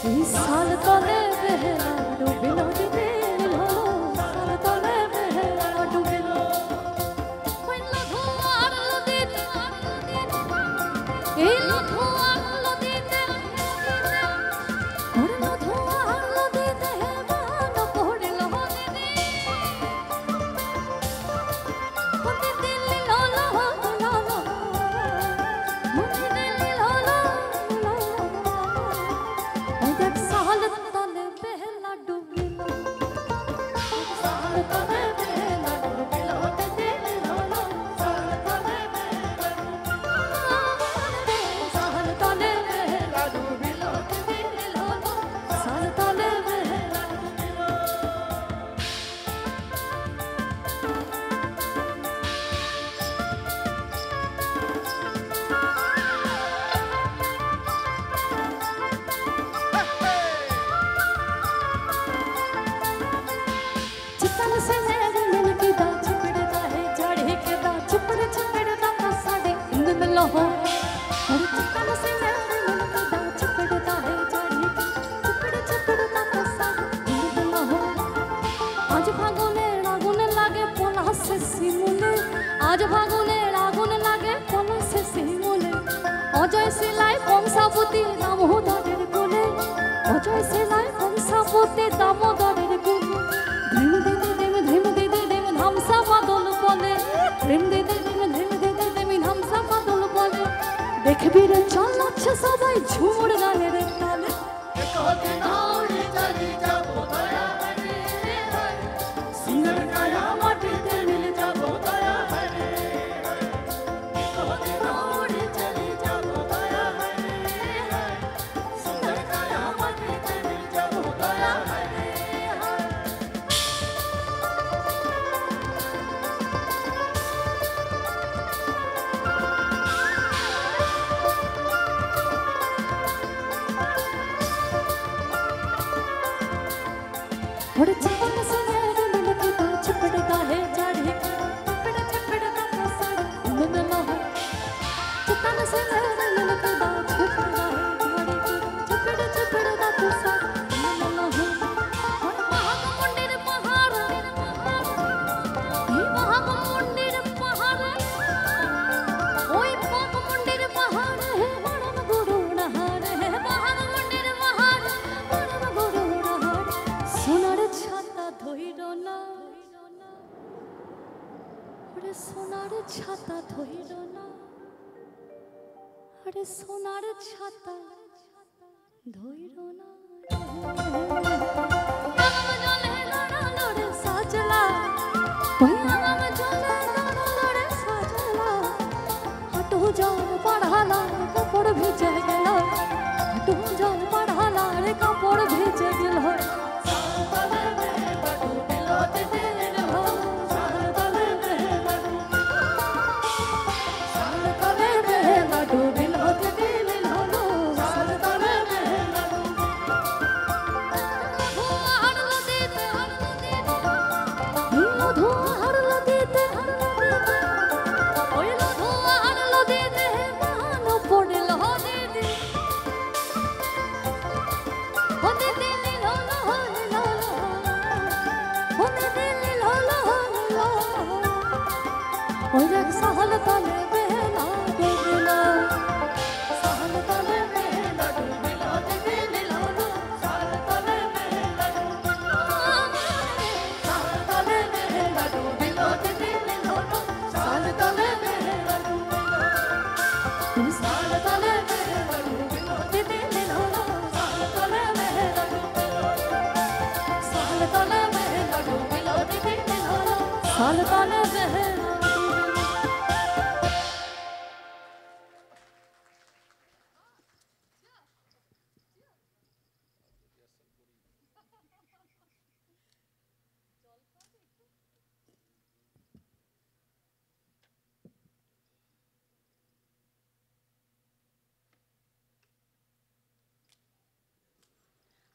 इस साल तले बेहला डूबिलो दिलो साल तले Behala डूबिलो when lo thuar lo dite ei lo thuar lo dite or lo thuar lo dite mano pode lo dite hote dilli lo lo lo lo hote dilli lo lo lo oi dak saal tale behla dubilo saal tale behla dubilo hote dilli lo lo saal tale behla saal tale behla dubilo hote dilli lo lo saal tale behla चितन से मेरे मन की दा चिपड़ता है चढ़े के दा चिपड़ता का साडे इंद में लहो और चितन से मेरे मन की दा चिपड़ता है चढ़े के चिपड़ता का साडे इंद में लहो आज फागुने आगुन लागे पोला से सिमुले आज फागुने आगुन लागे पोला से सिमुले अजय सिलाई कमसापति दामोदरेर कोले अजय सिलाई कमसापति दामोदरेर कोले धिम दिदे धिम ধামসা বাদল বলে ধিম দিদে ধিম ধামসা বাদল বলে দেখবি রে চলাচ্ছে সবাই ঝুমুর গানের তালে একদিন উড়ে চলি যাব দয়া হরে সিঙ্গর কায়া মাটিতে মিলে যাব দয়া হরে একদিন উড়ে চলি যাব দয়া হরে সিঙ্গর কায়া মাটিতে মিলে যাব দয়া হরে और चिपन से मेरे मन की दा चिपड़ता है चढ़े चिपड़ता का साड़ा इंद में लहो चितन से मेरे मन की दा चिपड़ता है चढ़े चिपड़ता का साड़ा इंद में लहो और महागुंडीर पहाड़ ये महागुंडीर पहाड़ ओई महागुंडीर पहाड़ है बड़न गुरु नहार है महागुंडीर पहाड़ बड़न गुरु नहार সোনার ছাতা ধইর না ওরে সোনার ছাতা ধইর না আরে সোনার ছাতা ধইর না আগাম জলে লড়ালো রে সাজলা ওই আগাম জলে লড়ালো রে সাজলা হাঁটু জল পড়ালা কাপড় ভিজে গেল হাঁটু জল পড়ালা রে কাপড় ভিজে গেল सहल तले बेला डूबिलो सहल तले बेला डूबिलो दिलो सहल तले बेला डूबिलो सहल तले बेला डूबिलो दिलो सहल तले बेला डूबिलो सहल तले बेला डूबिलो दिलो सहल तले बेला डूबिलो सहल तले बेला डूबिलो दिलो सहल तले बेला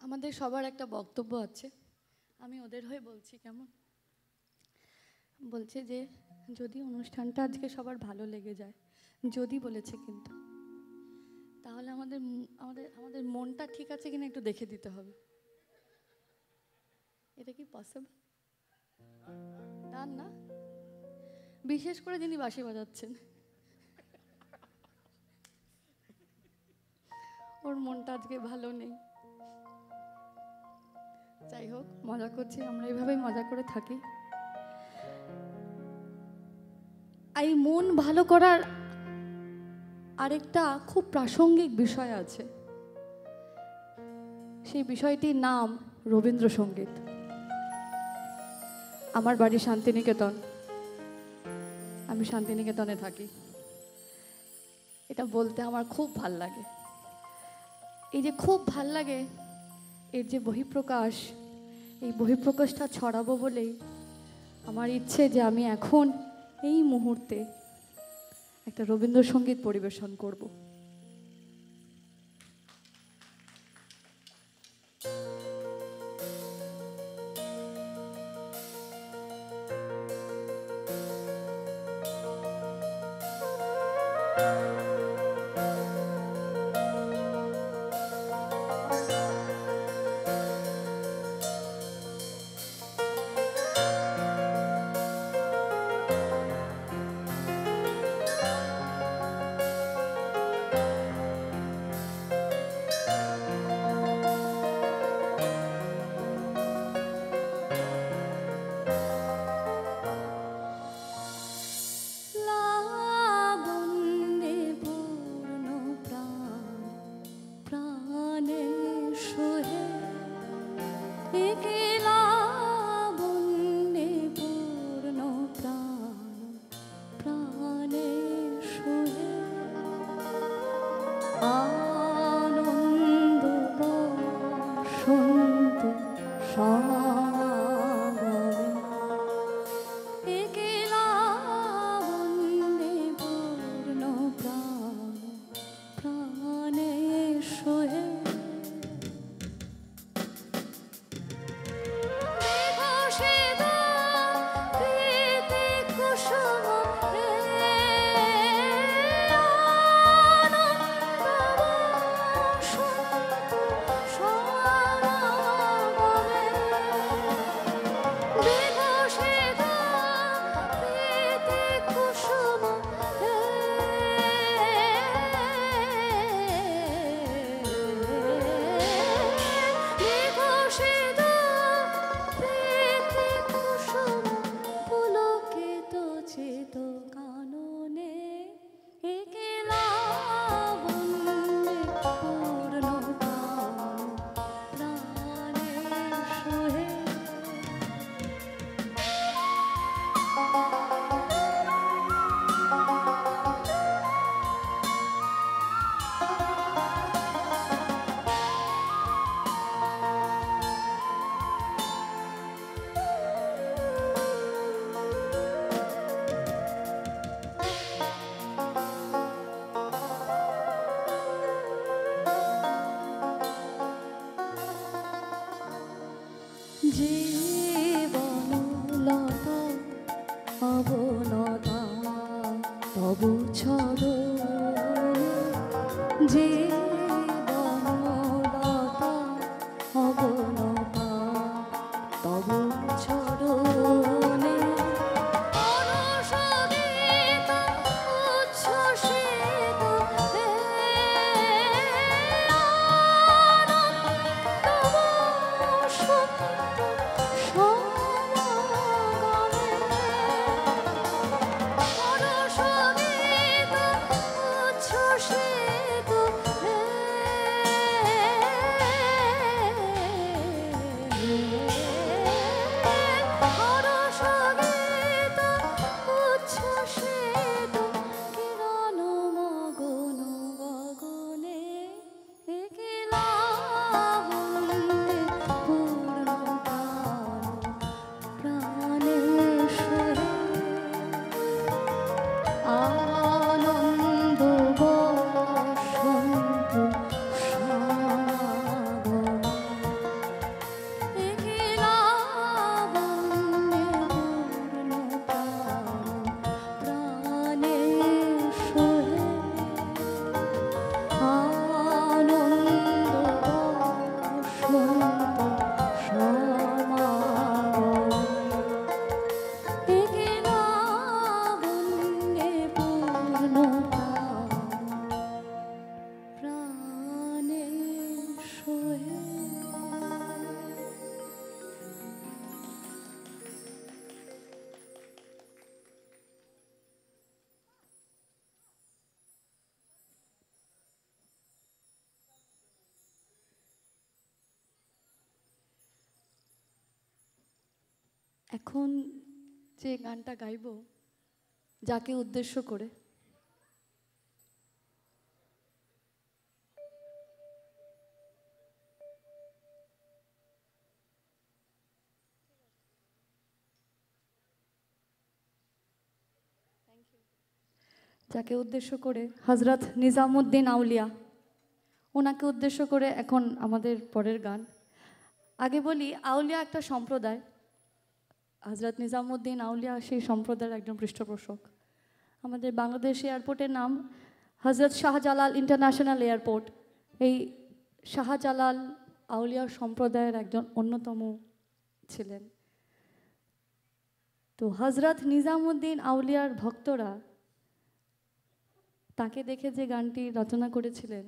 আমাদের সবার একটা বক্তব্য আছে আমি ওদের হয়ে বলছি কেমন বলছে যে যদি অনুষ্ঠানটা আজকে সবার ভালো লেগে যায় যদি বলেছে কিন্তু তাহলে আমাদের আমাদের আমাদের মনটা ঠিক আছে কিনা একটু দেখে দিতে হবে। এটা কি পসিবল? ডান না? বিশেষ করে যিনি বাঁশি বাজাচ্ছেন, ওর মনটা আজকে ভালো নেই। যাই হোক, মজা করছি, আমরা এইভাবেই মজা করে থাকি। এই মন ভালো করার আরেকটা খুব প্রাসঙ্গিক বিষয় আছে, সেই বিষয়টির নাম রবীন্দ্রসঙ্গীত। আমার বাড়ি শান্তিনিকেতন, আমি শান্তিনিকেতনে থাকি। এটা বলতে আমার খুব ভাল লাগে। এই যে খুব ভাল লাগে, এর যে বহিঃপ্রকাশ, এই বহিঃপ্রকাশটা ছড়াবো বলেই আমার ইচ্ছে যে আমি এখন এই মুহূর্তে একটা রবীন্দ্রসঙ্গীত পরিবেশন করব। জীবনলতা অবনতা তবু ছড়ো, জীবনলতা অবনতা তবু ছড়ো। এখন যে গানটা গাইব, যাকে উদ্দেশ্য করে, হজরত নিজামুদ্দিন আউলিয়া, ওনাকে উদ্দেশ্য করে এখন আমাদের পরের গান। আগে বলি, আউলিয়া একটা সম্প্রদায়। হজরত নিজামুদ্দিন আউলিয়া সেই সম্প্রদায়ের একজন পৃষ্ঠপোষক। আমাদের বাংলাদেশ এয়ারপোর্টের নাম হজরত শাহজালাল ইন্টারন্যাশনাল এয়ারপোর্ট। এই শাহজালাল আউলিয়া সম্প্রদায়ের একজন অন্যতম ছিলেন। তো হজরত নিজামুদ্দিন আউলিয়ার ভক্তরা তাকে দেখে যে গানটি রচনা করেছিলেন,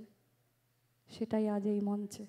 সেটাই আজ এই মঞ্চে।